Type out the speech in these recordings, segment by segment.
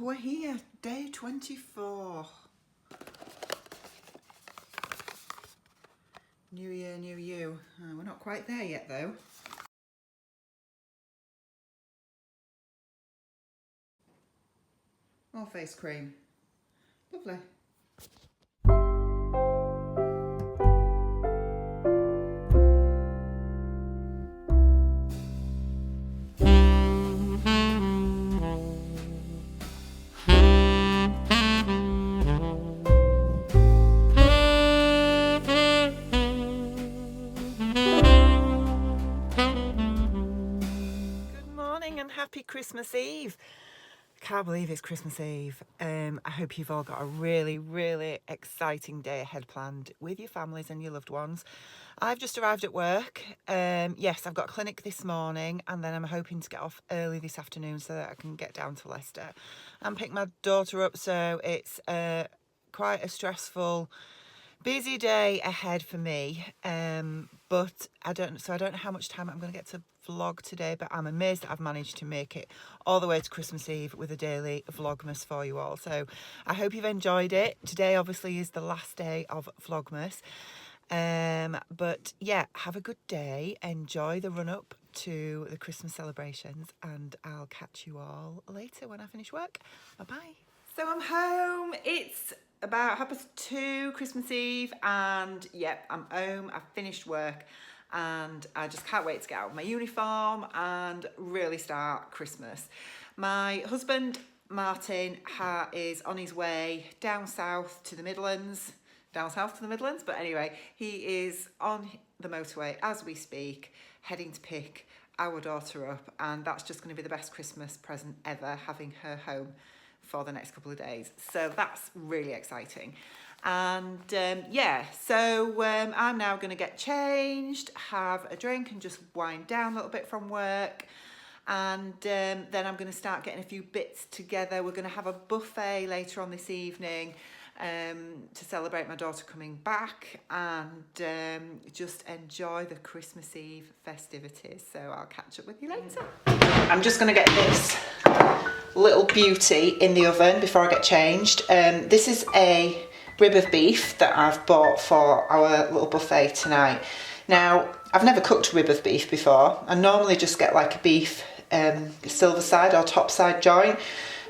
we're here, day 24. New year, new you. We're not quite there yet though. More face cream. Lovely. Happy Christmas Eve. Can't believe it's Christmas Eve. I hope you've all got a really exciting day ahead planned with your families and your loved ones. I've just arrived at work. Yes, I've got a clinic this morning and then I'm hoping to get off early this afternoon so that I can get down to Leicester and pick my daughter up. So it's quite a stressful, busy day ahead for me. But I don't know how much time I'm going to get to vlog today, but I'm amazed that I've managed to make it all the way to Christmas Eve with a daily Vlogmas for you all. So I hope you've enjoyed it. Today obviously is the last day of Vlogmas. But yeah, have a good day. Enjoy the run up to the Christmas celebrations and I'll catch you all later when I finish work. Bye-bye. So I'm home. It's about 2:30 Christmas Eve and yeah, I'm home. I've finished work and I just can't wait to get out of my uniform and really start Christmas. My husband Martin is on his way down south to the Midlands, but anyway, he is on the motorway as we speak, heading to pick our daughter up, and that's just going to be the best Christmas present ever, having her home for the next couple of days. So that's really exciting. And yeah, so I'm now going to get changed, have a drink and just wind down a little bit from work. And then I'm going to start getting a few bits together. We're going to have a buffet later on this evening to celebrate my daughter coming back and just enjoy the Christmas Eve festivities. So I'll catch up with you later. I'm just going to get this little beauty in the oven before I get changed. This is a rib of beef that I've bought for our little buffet tonight. Now, I've never cooked rib of beef before. I normally just get like a beef silver side or top side joint.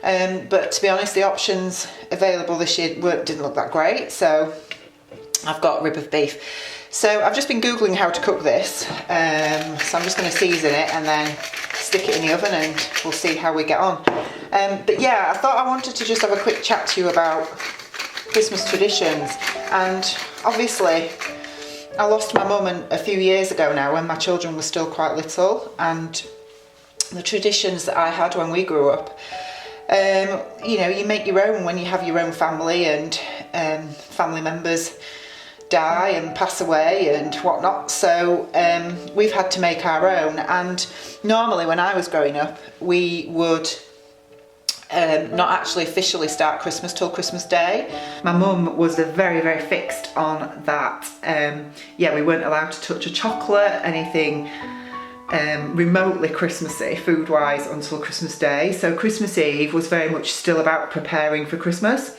But to be honest, the options available this year didn't look that great. So I've got rib of beef. So I've just been Googling how to cook this. So I'm just going to season it and then stick it in the oven and we'll see how we get on. But yeah, I thought I wanted to just have a quick chat to you about Christmas traditions. And obviously I lost my mum a few years ago now when my children were still quite little, and the traditions that I had when we grew up, you know, you make your own when you have your own family and family members die and pass away and whatnot. So we've had to make our own, and normally when I was growing up we would not actually officially start Christmas till Christmas Day. My mum was very fixed on that. Yeah, we weren't allowed to touch a chocolate, anything remotely Christmassy food wise until Christmas Day. So Christmas Eve was very much still about preparing for Christmas.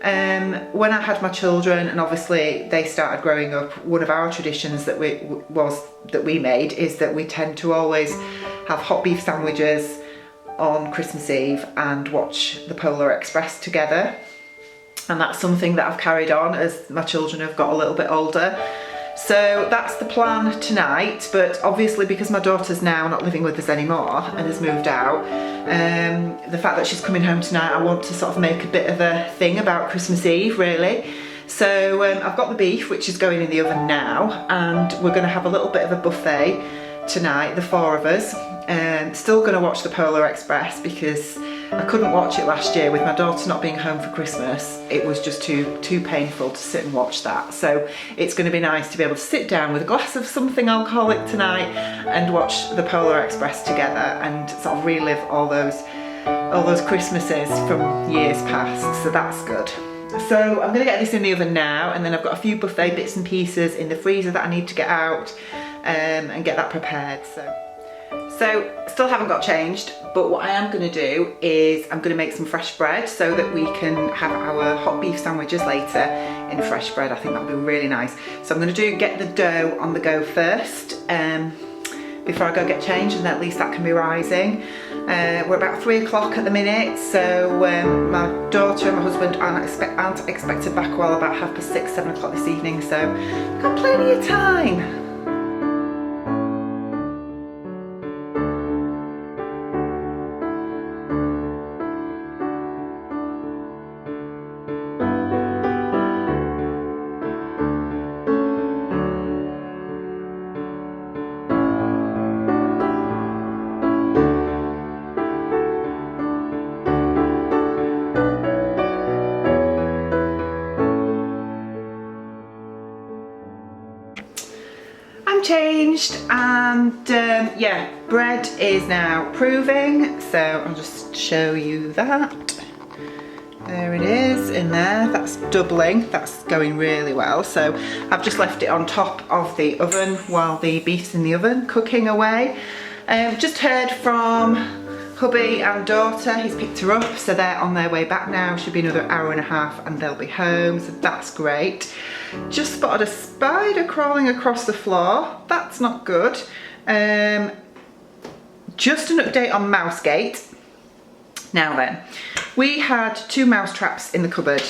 When I had my children and obviously they started growing up, one of our traditions that we made is that we tend to always have hot beef sandwiches on Christmas Eve and watch the Polar Express together, and that's something that I've carried on as my children have got a little bit older. So that's the plan tonight, but obviously because my daughter's now not living with us anymore and has moved out, the fact that she's coming home tonight, I want to sort of make a bit of a thing about Christmas Eve really. So I've got the beef which is going in the oven now, and we're going to have a little bit of a buffet tonight, the four of us. Still going to watch the Polar Express because I couldn't watch it last year with my daughter not being home for Christmas. It was just too painful to sit and watch that. So it's going to be nice to be able to sit down with a glass of something alcoholic tonight and watch the Polar Express together and sort of relive all those Christmases from years past. So that's good. So I'm going to get this in the oven now, and then I've got a few buffet bits and pieces in the freezer that I need to get out and get that prepared. So still haven't got changed, but what I am going to do is I'm going to make some fresh bread so that we can have our hot beef sandwiches later in fresh bread. I think that'll be really nice. So I'm going to get the dough on the go first before I go get changed, and at least that can be rising. We're about 3 o'clock at the minute, so my daughter and my husband aren't expected back well about 6:30, 7 o'clock this evening, so I've got plenty of time. Changed, and yeah, bread is now proving, so I'll just show you that. There it is in there, that's doubling, that's going really well. So I've just left it on top of the oven while the beef's in the oven cooking away. Just heard from hubby and daughter, he's picked her up, so they're on their way back now. Should be another hour and a half and they'll be home, so that's great. Just spotted a spider crawling across the floor, that's not good. Just an update on Mousegate. Now then, we had 2 mouse traps in the cupboard,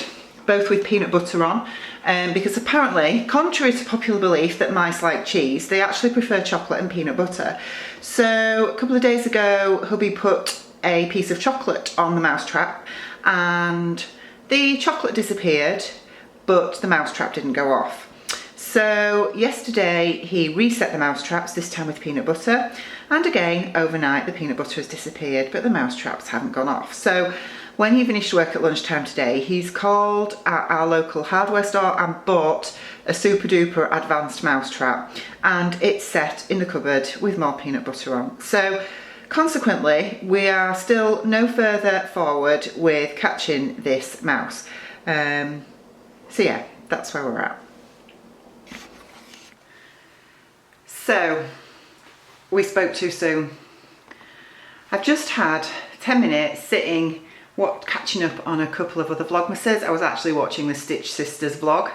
both with peanut butter on, because apparently, contrary to popular belief that mice like cheese, they actually prefer chocolate and peanut butter. So a couple of days ago, hubby put a piece of chocolate on the mouse trap and the chocolate disappeared, but the mouse trap didn't go off. So yesterday he reset the mouse traps, this time with peanut butter, and again overnight the peanut butter has disappeared, but the mouse traps haven't gone off. So when he finished work at lunchtime today, he's called at our local hardware store and bought a super duper advanced mouse trap, and it's set in the cupboard with more peanut butter on. So consequently, we are still no further forward with catching this mouse. So yeah, that's where we're at. So, we spoke too soon. I've just had 10 minutes sitting, catching up on a couple of other Vlogmases. I was actually watching the Stitch Sisters vlog,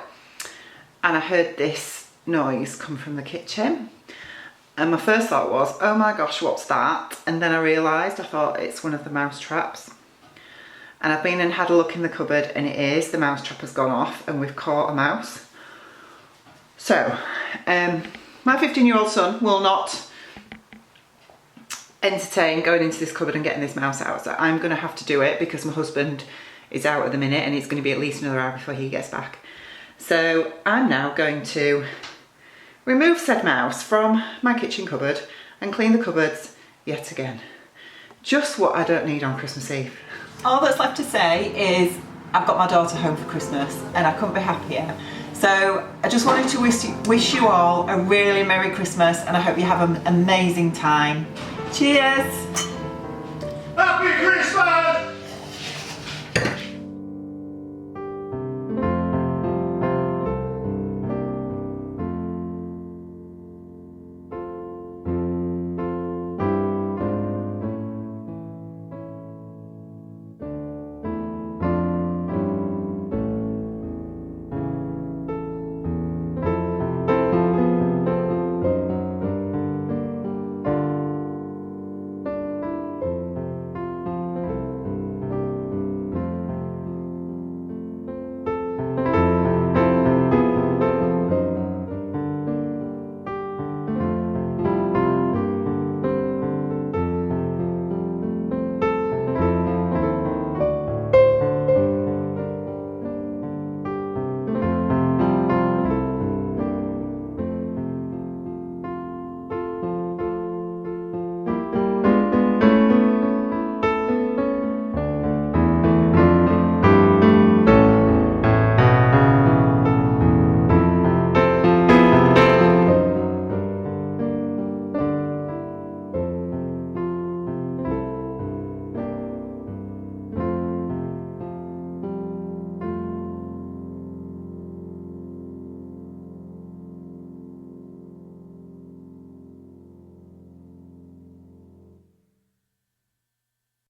and I heard this noise come from the kitchen. And my first thought was, oh my gosh, what's that? And then I realised, I thought it's one of the mouse traps. And I've been and had a look in the cupboard, and it is, the mouse trap has gone off and we've caught a mouse. So, my 15-year-old son will not entertain going into this cupboard and getting this mouse out. So I'm going to have to do it because my husband is out at the minute and it's going to be at least another hour before he gets back. So I'm now going to remove said mouse from my kitchen cupboard and clean the cupboards yet again. Just what I don't need on Christmas Eve. All that's left to say is I've got my daughter home for Christmas and I couldn't be happier. So I just wanted to wish you all a really Merry Christmas, and I hope you have an amazing time. Cheers! Happy Christmas!